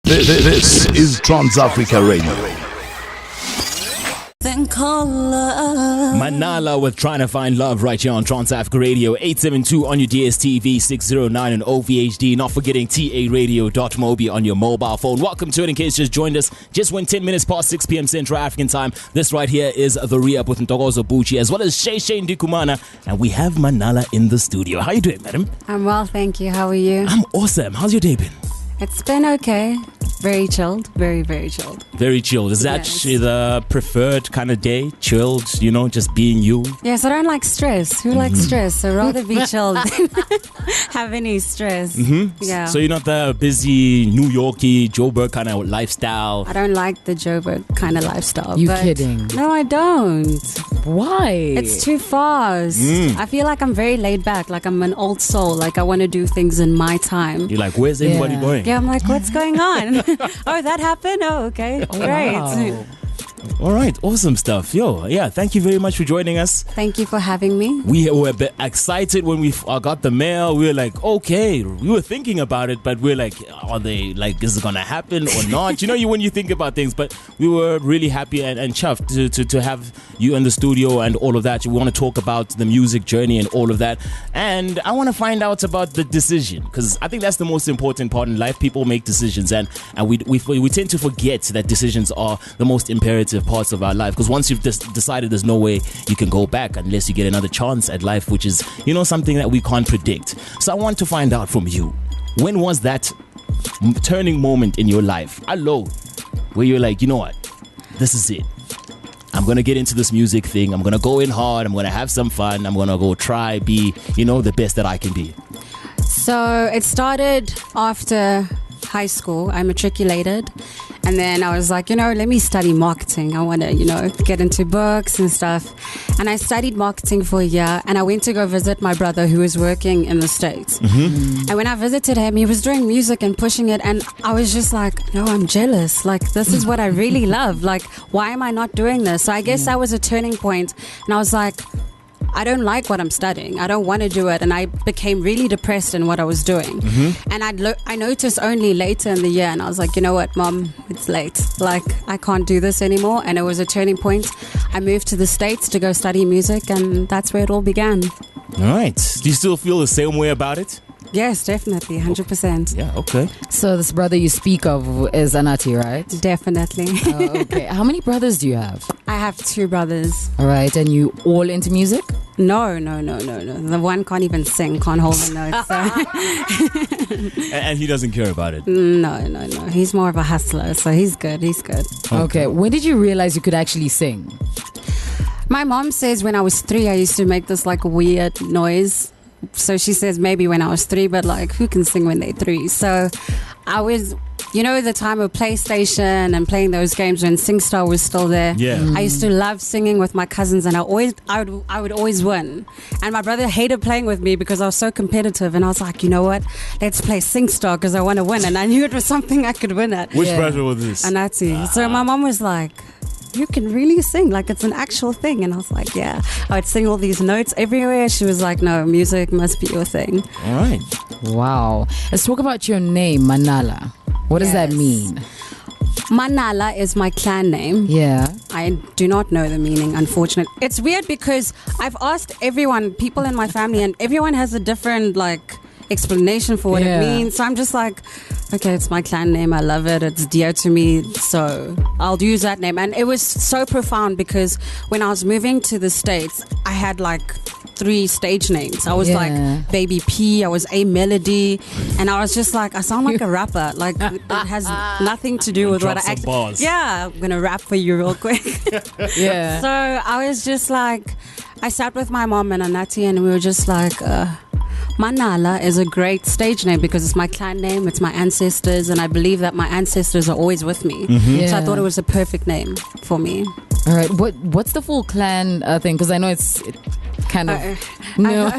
This is TransAfricaRadio. Manala with Trying to Find Love right here on TransAfricaRadio 872 on your DSTV, 609 on OVHD. Not forgetting TARadio.mobi on your mobile phone. Welcome to it in case you just joined us. Just went 10 minutes past 6 p.m. Central African time. This right here is TheReUp with Ntokozo Botjie as well as ila Ndikumana. And we have Manala in the studio. How you doing, madam? I'm well, thank you. How are you? I'm awesome. How's your day been? It's been okay. Very chilled. Very, very chilled. Very chilled. Is that the preferred kind of day? Chilled, you know, just being you? Yes, I don't like stress. Who likes stress? So rather be chilled than have any stress. Yeah. So you're not the busy New Yorkie, Joburg kind of lifestyle? I don't like the Joburg kind of lifestyle. You kidding? No, I don't. Why? It's too fast. I feel like I'm very laid back. Like I'm an old soul. Like I want to do things in my time. You're like, where's everybody going? Yeah, I'm like, what's going on? Oh, that happened? Oh, okay. Great. Wow. All right, awesome stuff. Yeah, thank you very much for joining us. Thank you for having me. We were a bit excited when we got the mail. We were like, okay, we were thinking about it, but we're like, are they like, is it gonna happen or not? You know, when you think about things, but we were really happy and chuffed to have you in the studio and all of that. We want to talk about the music journey and all of that, and I want to find out about the decision, because I think that's the most important part in life. People make decisions, and we tend to forget that decisions are the most imperative parts of our life, because once you've decided, there's no way you can go back unless you get another chance at life, which is, you know, something that we can't predict. So I want to find out from you, when was that turning moment in your life, where you're like, you know what, this is it, I'm gonna get into this music thing, I'm gonna go in hard, I'm gonna have some fun, I'm gonna go try be, you know, the best that I can be? So it started after high school. I matriculated, and then I was like, you know, let me study marketing. I want to, you know, get into books and stuff. And I studied marketing for a year, and I went to go visit my brother who was working in the States. And when I visited him, he was doing music and pushing it, and I was just like, no, I'm jealous. Like, this is what I really love. Like, why am I not doing this? So I guess that was a turning point, and I was like, I don't like what I'm studying. I don't want to do it. And I became really depressed in what I was doing. And I noticed only later in the year, and I was like, you know what, Mom, it's late. Like, I can't do this anymore. And it was a turning point. I moved to the States to go study music, and that's where it all began. All right. Do you still feel the same way about it? Yes, definitely, 100%. Yeah, okay. So this brother you speak of is Anatii, right? Definitely. Okay. How many brothers do you have? I have 2 brothers. All right. And you all into music? No. The one can't even sing, can't hold a note. So. And he doesn't care about it? No. He's more of a hustler, so he's good. Okay. When did you realize you could actually sing? My mom says when I was 3, I used to make this like weird noise. So she says maybe when I was 3, but like, who can sing when they're 3? So I was, you know, the time of PlayStation and playing those games when SingStar was still there. Yeah. I used to love singing with my cousins, and I would always win. And my brother hated playing with me because I was so competitive, and I was like, you know what, let's play SingStar because I want to win. And I knew it was something I could win at. Which brother was this? Anatii. So my mom was like, you can really sing, like it's an actual thing. And I was like, yeah. I would sing all these notes everywhere. She was like, no, music must be your thing. All right. Wow. Let's talk about your name, Manala. What does that mean? Manala is my clan name. Yeah. I do not know the meaning, unfortunately. It's weird because I've asked everyone, people in my family, and everyone has a different like explanation for what it means. So I'm just like, okay, it's my clan name, I love it, it's dear to me, so I'll use that name. And it was so profound because when I was moving to the States, I had like 3 stage names. I was like Baby P, I was A Melody, and I was just like, I sound like a rapper. Like, it has nothing to do with what I actually. Yeah, I'm gonna rap for you real quick. Yeah. So I was just like, I sat with my mom and Anatii, and we were just like, Manala is a great stage name because it's my clan name, it's my ancestors, and I believe that my ancestors are always with me. So I thought it was a perfect name for me. All right. What's the full clan thing? Because I know kind of. No.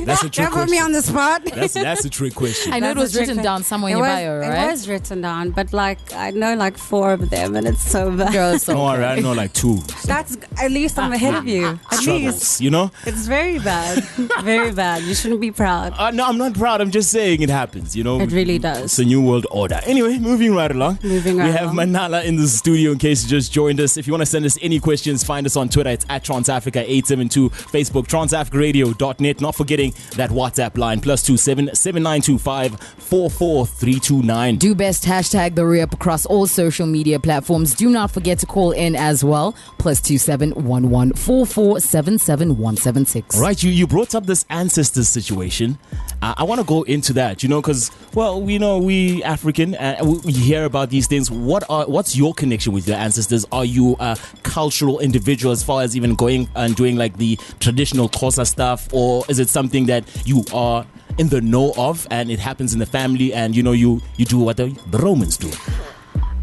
That's a trick Don't put me on question. the spot. That's a trick question. I know it That's was a written trick down somewhere in It your was- bio, right? It was written down, but like I know like 4 of them, and it's so bad. Girl, so Don't worry, I know like 2 That's at least I'm ahead of you. At least struggles, you know? it's very bad, very bad. You shouldn't be proud. No, I'm not proud. I'm just saying it happens, you know? It really does. It's a new world order. Anyway, moving right along. Moving We right have along. Manala in the studio in case you just joined us. If you want to send us any questions, find us on Twitter. It's at TransAfrica872. Facebook, TransAfricaRadio.net. Not forgetting that WhatsApp line, +27 7925 44329. do best hashtag TheReUp across all social media platforms. Do not forget to call in as well. +27 11 4477 176. Right, you brought up this ancestors situation. I want to go into that, you know, because, well, we know we African, we hear about these things. What's your connection with your ancestors? Are you a cultural individual as far as even going and doing like the traditional Xhosa stuff, or is it something that you are in the know of and it happens in the family and, you know, you do what the Romans do?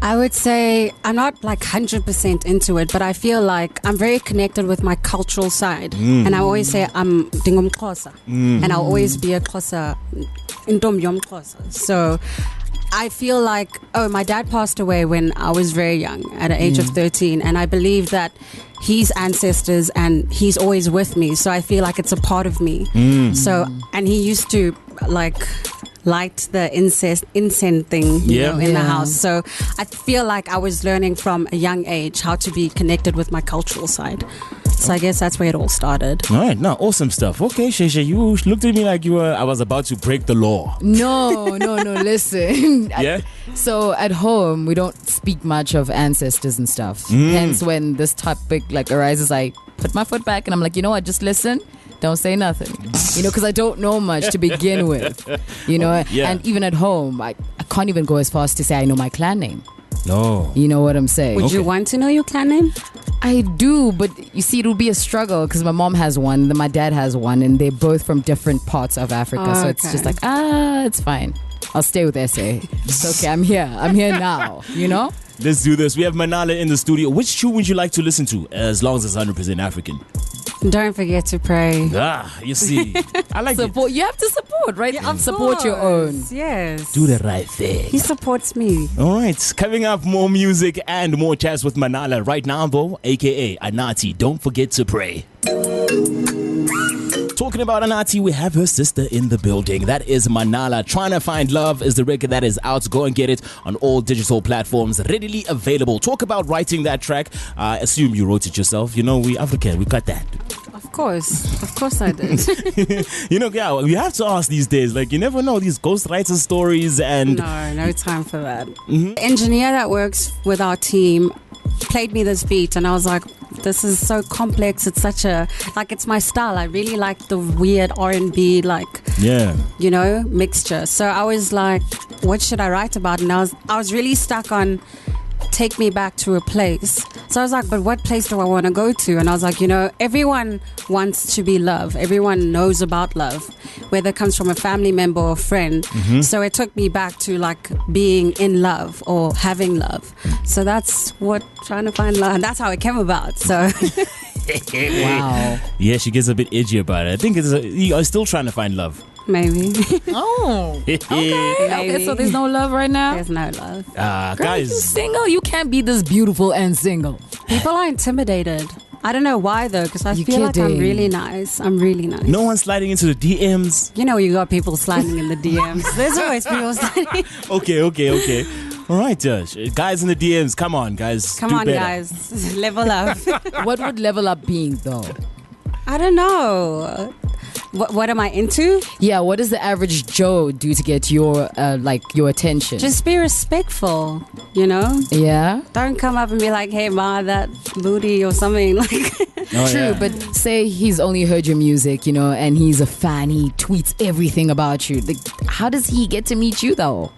I would say I'm not like 100% into it, but I feel like I'm very connected with my cultural side. And I always say I'm Xhosa. And I'll always be a Xhosa, Ntombi yomXhosa. So I feel like, my dad passed away when I was very young, at an age of 13. And I believe that he's ancestors and he's always with me. So I feel like it's a part of me. So, and he used to like light the incense thing in the house. So I feel like I was learning from a young age how to be connected with my cultural side. So I guess that's where it all started. All right, now awesome stuff. Okay, Sheshe, you looked at me like I was about to break the law. No, listen. Yeah? So at home, we don't speak much of ancestors and stuff. Hence, when this topic like arises, I put my foot back and I'm like, you know what, just listen. Don't say nothing, you know, because I don't know much to begin with, you know. Yeah. And even at home, I can't even go as far as to say I know my clan name. No. You know what I'm saying? Would you want to know your clan name? I do, but you see, it will be a struggle because my mom has one, then my dad has one, and they're both from different parts of Africa. Oh, so it's okay. just like, it's fine. I'll stay with SA. It's okay. I'm here now, you know? Let's do this. We have Manala in the studio. Which tune would you like to listen to, as long as it's 100% African? Don't forget to pray. You see, I like it. Support. You have to support, right? Support your own. Yes. Do the right thing. He supports me. All right, coming up, more music and more chats with Manala right now, though, aka Anatii. Don't forget to pray. Talking about Anatii, we have her sister in the building. That is Manala. Trying to Find Love is the record that is out. Go and get it on all digital platforms, readily available. Talk about writing that track. I assume you wrote it yourself. You know, we African, we got that. Of course I did. You know, yeah, we have to ask these days. Like, you never know these ghostwriter stories and... No time for that. The engineer that works with our team played me this beat and I was like, this is so complex. It's such a, like, it's my style. I really like the weird R&B, like, Yeah. you know, mixture. So I was like, what should I write about? And I was really stuck on take me back to a place. So I was like, but what place do I want to go to? And I was like, you know, everyone wants to be loved. Everyone knows about love, whether it comes from a family member or a friend. So it took me back to like being in love or having love. So that's what Trying to Find Love. And that's how it came about. So Wow. Yeah, she gets a bit edgy about it. I think you are still trying to find love. maybe Oh. Okay, so there's no love right now? there's no love. Girl, you Guys, single? You can't be this beautiful and single. People are intimidated. I don't know why though, because I You feel like I'm kidding? really nice. I'm really nice. no one's sliding into the DMs. You know, you got people sliding in the DMs. There's always people sliding. Okay. All right, guys in the DMs, come on, guys. Come do on, better. guys. Level up. What would level up being though? I don't know. What am I into? Yeah, what does the average Joe do to get your your attention? Just be respectful, you know? yeah. Don't come up and be like, hey, ma, that booty or something. Like, Oh, True, yeah. but say he's only heard your music, you know, and he's a fan. He tweets everything about you. Like, how does he get to meet you though?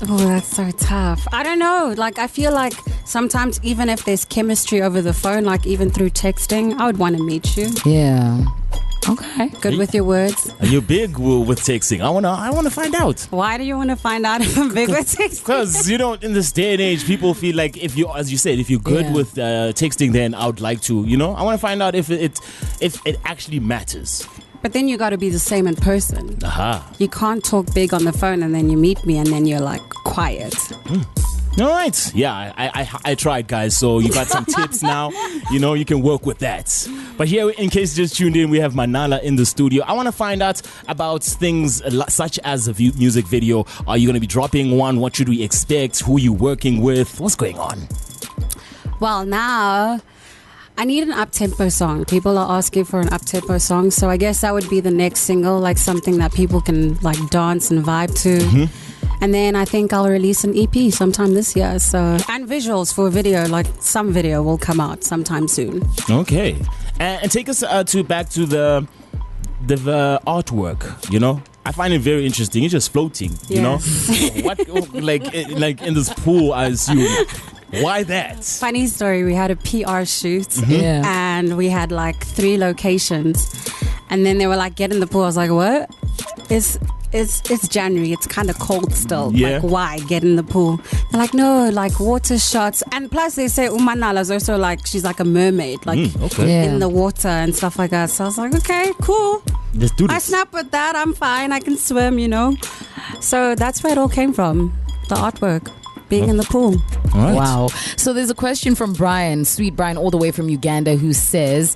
oh, that's so tough. I don't know. Like, I feel like sometimes even if there's chemistry over the phone, like even through texting, I would want to meet you. Yeah. Okay. Good with your words. Are you big with texting? I wanna find out. Why do you want to find out if I'm big with texting? Because in this day and age, people feel like if you, as you said, if you're good with texting, then I would like to. I want to find out if it actually matters. But then you got to be the same in person. Aha. You can't talk big on the phone and then you meet me and then you're like quiet. All right. Yeah, I tried, guys. So you got some tips now. You can work with that. But here, in case you just tuned in, we have Manala in the studio. I want to find out about things such as a music video. Are you going to be dropping one? What should we expect? Who are you working with? What's going on? Well, now I need an up-tempo song. People are asking for an up-tempo song. So I guess that would be the next single, like something that people can like dance and vibe to. Mm-hmm. And then I think I'll release an EP sometime this year. And visuals for a video, like some video will come out sometime soon. Okay. And take us back to the artwork, I find it very interesting. It's just floating, What, like in this pool, I assume. Why that? Funny story. We had a PR shoot and we had like 3 locations. And then they were like, get in the pool. I was like, what? It's January. It's kind of cold still. Yeah. Like, why get in the pool? They're like, no, like water shots. And plus they say Umanala's also like, she's like a mermaid, like in the water and stuff like that. So I was like, okay, cool. Let's do this. I snap with that. I'm fine. I can swim, So that's where it all came from. The artwork. Being in the pool. Right. Wow. So there's a question from Brian, sweet Brian, all the way from Uganda, who says,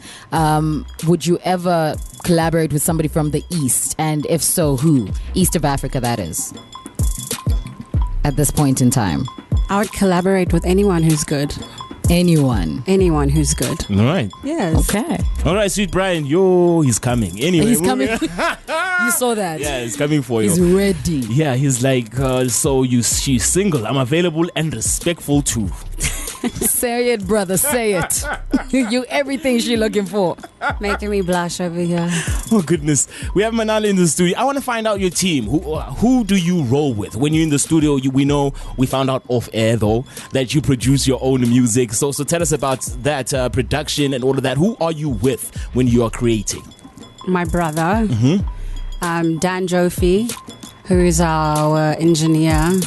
would you ever collaborate with somebody from the East? And if so, who? East of Africa, that is. At this point in time. I would collaborate with anyone who's good. Anyone who's good. All right. Yes. Okay. All right, sweet Brian. He's coming. Anyway. He's coming. You saw that? Yeah, he's coming for you. He's ready. Yeah, he's like, she's single. I'm available and respectful too. Say it, brother. Say it. You everything she looking for. Making me blush over here. Oh, goodness. We have Manala in the studio. I want to find out your team. Who do you roll with? When you're in the studio, we found out off air, though, that you produce your own music. So tell us about that production and all of that. Who are you with when you are creating? My brother, Dan Jofi, who is our engineer.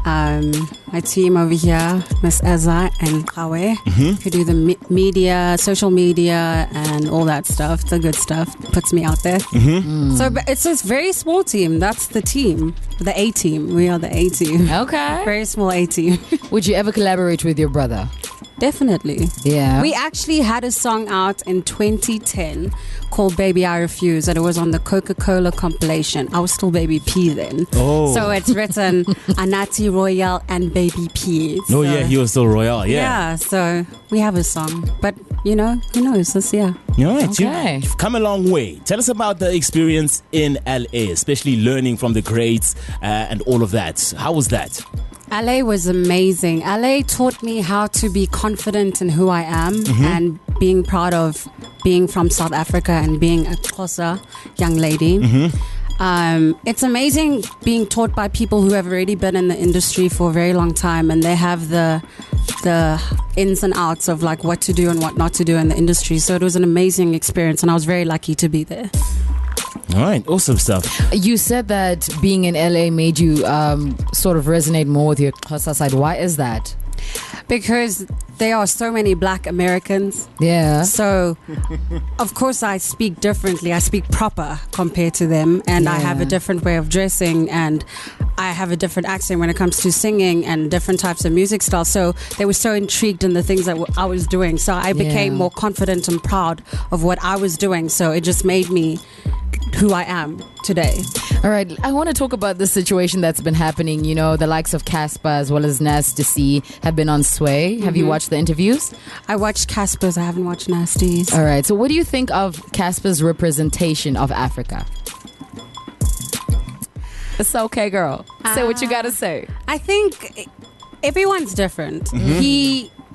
My team over here, Miss Eza and Kawe, who do the media, social media, and all that stuff. The good stuff. Puts me out there. So it's a very small team. That's the team. The A team. We are the A team. Okay. Very small A team. Would you ever collaborate with your brother? Definitely. Yeah. We actually had a song out in 2010 called Baby I Refuse, and it was on the Coca-Cola compilation. I was still Baby P then. Oh. So it's written Anatii, Royal, and Baby P. Oh, yeah, he was still Royal. Yeah. Yeah, so we have a song. But, who knows this year. All right. Okay. You've come a long way. Tell us about the experience in LA, especially learning from the greats and all of that. How was that? LA was amazing. LA taught me how to be confident in who I am and being proud of being from South Africa and being a Xhosa young lady. It's amazing being taught by people who have already been in the industry for a very long time, and they have the ins and outs of like what to do and what not to do in the industry. So it was an amazing experience, and I was very lucky to be there. All right, awesome stuff. You said that being in LA made you sort of resonate more with your Xhosa side. Why is that? Because there are so many black Americans. Yeah. So, of course, I speak differently. I speak proper compared to them. And I have a different way of dressing. And I have a different accent when it comes to singing and different types of music styles. So, they were so intrigued in the things that I was doing. So, I became more confident and proud of what I was doing. So, it just made me who I am today. All right, I want to talk about the situation that's been happening. The likes of Casper as well as Nasty have been on Sway. Have you watched the interviews? I watched Casper's. I haven't watched Nasty's. All right, so what do you think of Casper's representation of Africa? It's okay, girl. Say what you got to say. I think everyone's different.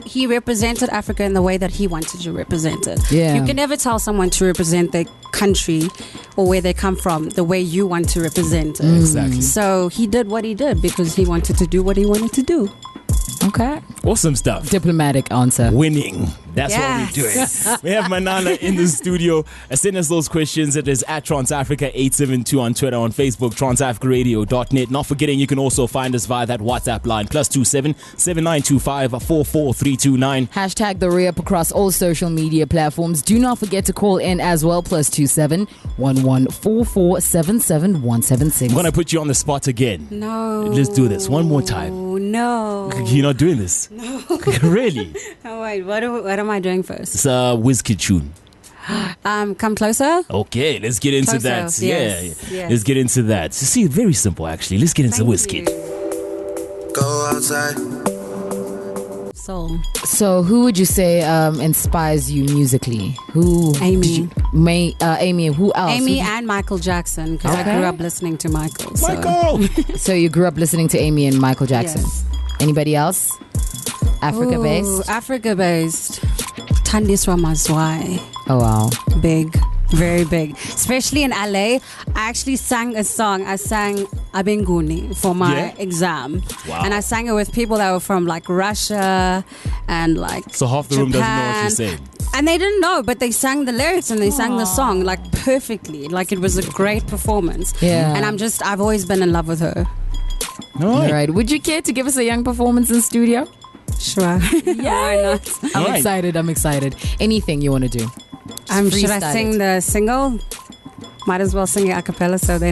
He represented Africa in the way that he wanted to represent it. Yeah. You can never tell someone to represent their country or where they come from the way you want to represent it. Exactly. So he did what he did because he wanted to do what he wanted to do. Okay. Awesome stuff. Diplomatic answer. Winning. That's what we're doing. We have Manala in the studio. Send us those questions. It is at TransAfrica872 on Twitter, on Facebook, TransAfricaRadio.net. Not forgetting, you can also find us via that WhatsApp line, +27 7925 44329. Hashtag TheReUp across all social media platforms. Do not forget to call in as well, +27 1144 77176. I'm going to put you on the spot again. No. Let's do this one more time. No. You're not doing this? No. Really? Oh, wait. What am I doing first? It's a WizKid tune. Come closer. Okay, let's get into Closer. that. Yes. Yeah. Let's get into that. See, very simple actually. Let's get into WizKid. Go outside. Soul. So, who would you say inspires you musically? Who? Amy. Amy. Who else? Amy and Michael Jackson, because I grew up listening to Michael. So. Michael! So you grew up listening to Amy and Michael Jackson. Yes. Anybody else? Africa based? Africa based. Thandiswa Mazwai. Oh wow. Big. Very big. Especially in LA. I actually sang a song. I sang Abenguni for my exam. Wow. And I sang it with people that were from like Russia and like So half the room doesn't know what you're Japan. saying. And they didn't know, but they sang the lyrics and they sang the song like perfectly. Like it was a great performance. Yeah. And I've always been in love with her. All All right. Would you care to give us a young performance in studio? Sure. Why not? I'm All right. excited. I'm excited. Anything you want to do? Should I freestyle sing it. the single? Might as well sing it a cappella so they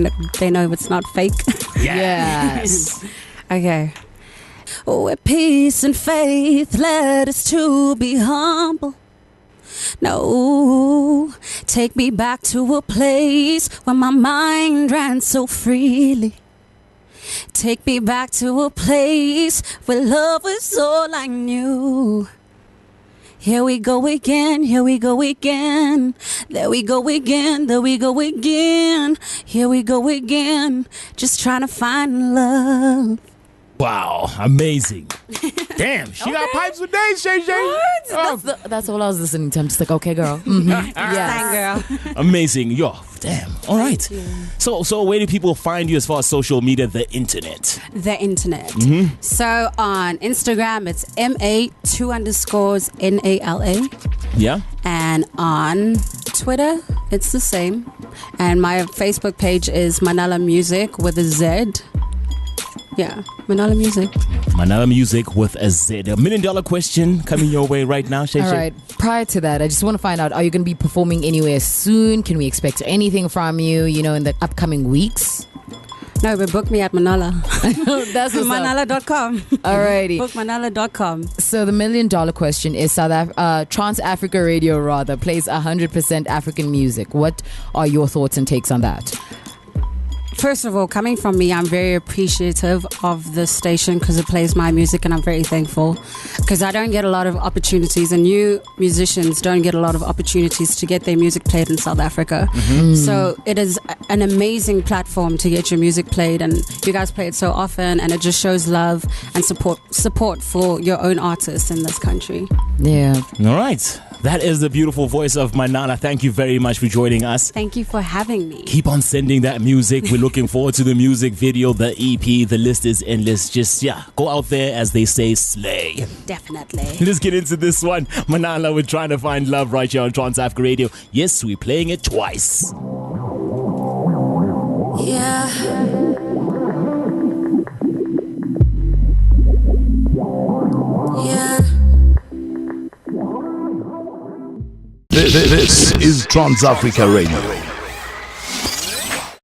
know it's not fake. Yes. Okay. Oh, with peace and faith, let us two be humble. No, take me back to a place where my mind ran so freely. Take me back to a place where love was all I knew. Here we go again, here we go again. There we go again, there we go again. Here we go again, just trying to find love. Wow, amazing. Damn, she got pipes for days, Shay Shay. That's all I was listening to. I'm just like, okay, girl. Yeah. Dang, girl. Amazing. Yo, damn. All right. So where do people find you as far as social media, the internet? The internet. So on Instagram, it's MA2_NALA. Yeah? And on Twitter, it's the same. And my Facebook page is Manala Music with a Z. Yeah, Manala Music. Manala Music with a Z. $1 million question coming your way right now, Shay Shay. All right. Prior to that, I just want to find out, are you going to be performing anywhere soon? Can we expect anything from you, in the upcoming weeks? No, but book me at Manala. That's what's up. Manala.com. Alrighty. Book Manala.com. So the $1 million question is TransAfricaRadio rather plays 100% African music. What are your thoughts and takes on that? First of all, coming from me, I'm very appreciative of the station because it plays my music, and I'm very thankful because I don't get a lot of opportunities, and new musicians don't get a lot of opportunities to get their music played in South Africa. So it is an amazing platform to get your music played, and you guys play it so often, and it just shows love and support for your own artists in this country. Yeah. All right. That is the beautiful voice of Manala. Thank you very much for joining us. Thank you for having me. Keep on sending that music. We're looking forward to the music video, the EP. The list is endless. Just, go out there, as they say, slay. Definitely. Let's get into this one. Manala, we're trying to find love right here on TransAfrica Radio. Yes, we're playing it twice. Yeah. Yeah. This is TransAfrica Radio.